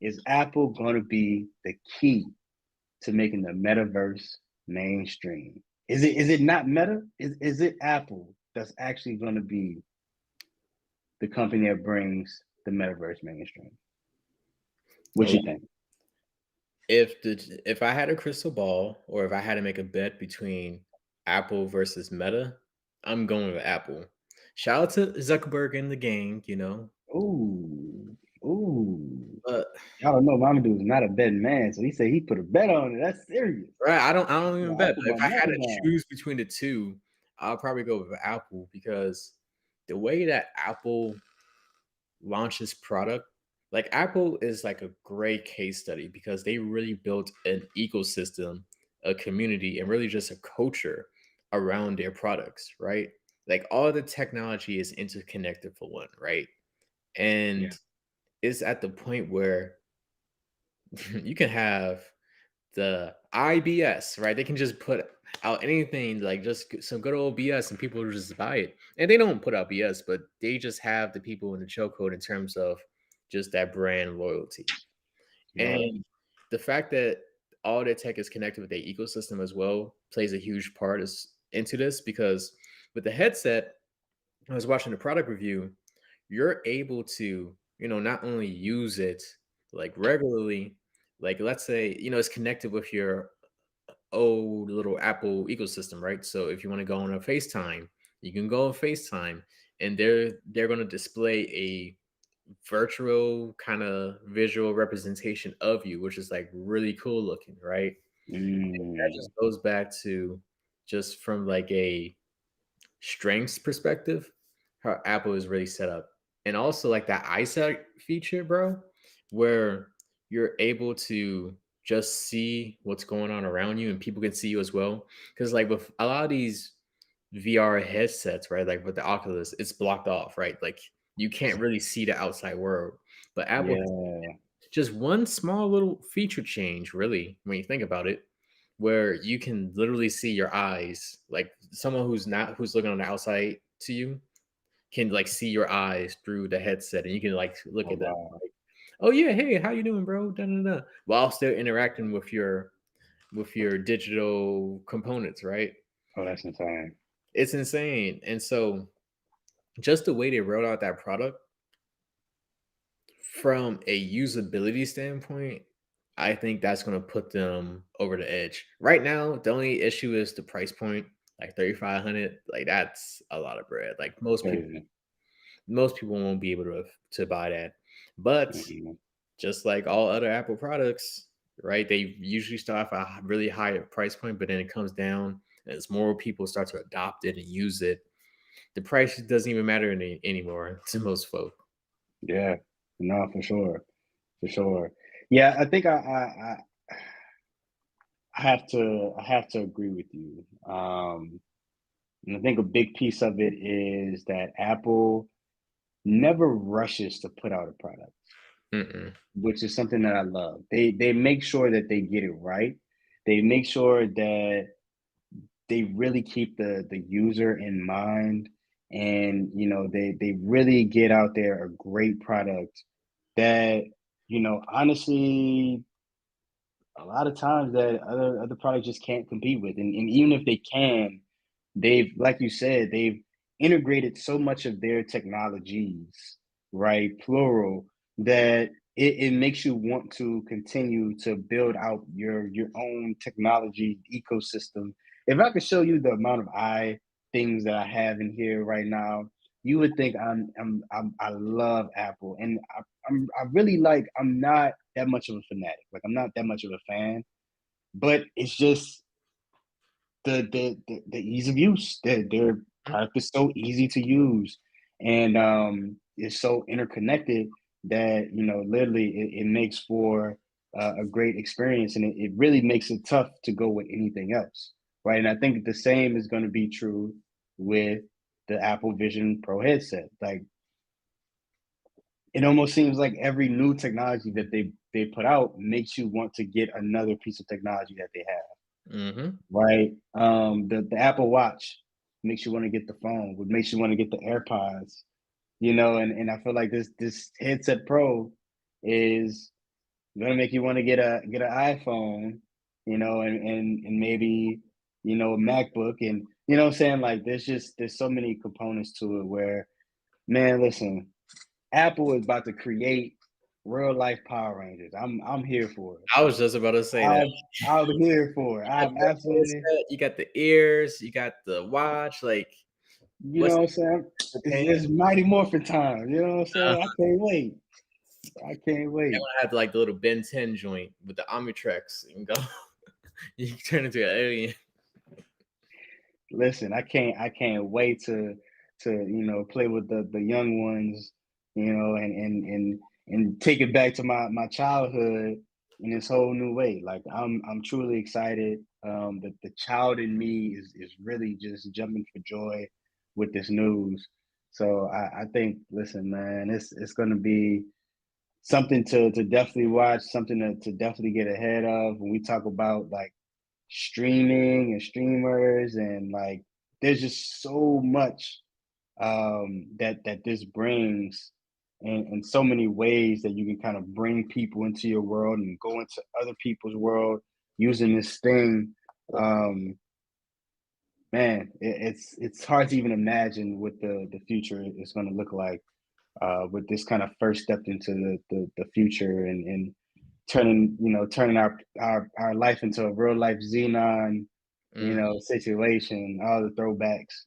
is Apple going to be the key to making the metaverse mainstream? Is it not Meta? Is it Apple that's actually going to be the company that brings the metaverse mainstream? What Well, you think? if I had a crystal ball or if I had to make a bet between Apple versus Meta, I'm going with Apple. Shout out to Zuckerberg in the gang, Ooh, ooh. but I don't know. Mama dude's not a betting man, so he said he put a bet on it. That's serious. right, I don't even Well, I bet. put But if my I had money to down. choose between the two, I'll probably go with Apple because the way that Apple launches product, like Apple is like a great case study because they really built an ecosystem, a community, and really just a culture around their products, right? Like all the technology is interconnected for one, right? Yeah. And it's at the point where you can have the IBS, right? They can just put out anything like just some good old BS and people will just buy it. And they don't put out BS, but they just have the people in the chokehold in terms of just that brand loyalty. Right. And the fact that all their tech is connected with their ecosystem as well plays a huge part into this because with the headset, I was watching the product review, you're able to, not only use it like regularly, like let's say, it's connected with your old little Apple ecosystem, right? So if you want to go on a FaceTime, you can go on FaceTime and they're going to display a virtual kind of visual representation of you, which is like really cool looking, right? That Mm, just goes back to just from like a strengths perspective, how Apple is really set up. And also like that eyesight feature, bro, where you're able to just see what's going on around you and people can see you as well. Cause like with a lot of these VR headsets, right? Like with the Oculus, it's blocked off, right? Like you can't really see the outside world. But Apple has yeah. just one small little feature change, really, when you think about it, where you can literally see your eyes, like someone who's looking on the outside to you can like see your eyes through the headset, and you can like look Oh at them. wow. Like, oh yeah, hey, how you doing, bro? Da, da, da. While still interacting with your digital components, right? Oh, that's insane. It's insane, and so just the way they wrote out that product from a usability standpoint, I think that's gonna put them over the edge. Right now, the only issue is the price point, like 3,500. Like that's a lot of bread. Like Crazy. most people won't be able to buy that. But Mhm. just like all other Apple products, right? They usually start off a really high price point, but then it comes down as more people start to adopt it and use it. The price doesn't even matter anymore to most folk. Yeah. No, for sure. For sure. Yeah, I think I have to agree with you. And I think a big piece of it is that Apple never rushes to put out a product, Mm-mm. which is something that I love. They make sure that they get it right. They make sure that they really keep the user in mind, and they really get out there a great product that honestly a lot of times that other products just can't compete with. And even if they can, they've, like you said, they've integrated so much of their technologies, right, plural, that it makes you want to continue to build out your own technology ecosystem. If I could show you the amount of things that I have in here right now, you would think I love Apple, and I really like. I'm not that much of a fanatic. Like, I'm not that much of a fan, but it's just the ease of use. Their product is so easy to use, and it's so interconnected that literally it makes for a great experience, and it really makes it tough to go with anything else, right? And I think the same is going to be true with the Apple Vision Pro headset. Like, it almost seems like every new technology that they put out makes you want to get another piece of technology that they have, Mm-hmm. right? The Apple Watch makes you want to get the phone, what makes you want to get the AirPods, and I feel like this headset Pro is gonna make you want to get an iPhone, and maybe a MacBook, and what I'm saying, like there's so many components to it where, man, listen, Apple is about to create real life Power Rangers. I'm here for it. I was just about to say that. I'm I'm here for it. You got I'm the absolutely, headset, you got the ears, you got the watch, like, what's what I'm saying? the It's, pain? it's Mighty Morphin time. You know what I'm Uh, saying? I can't wait. I can't they wait. wanna have, like, the little Ben 10 joint with the Omnitrix and go you can turn into an alien. Listen, I can't wait to play with the young ones, and take it back to my childhood in this whole new way. Like I'm truly excited. The child in me is really just jumping for joy with this news. So I think, listen, man, it's gonna be something to definitely watch, something to definitely get ahead of when we talk about like streaming and streamers, and like there's just so much that this brings, in so many ways that you can kind of bring people into your world and go into other people's world using this thing. um Man, it's hard to even imagine what the future is going to look like, with this kind of first step into the future, and turning our life into a real life Xenon, Mhm. situation, all the throwbacks.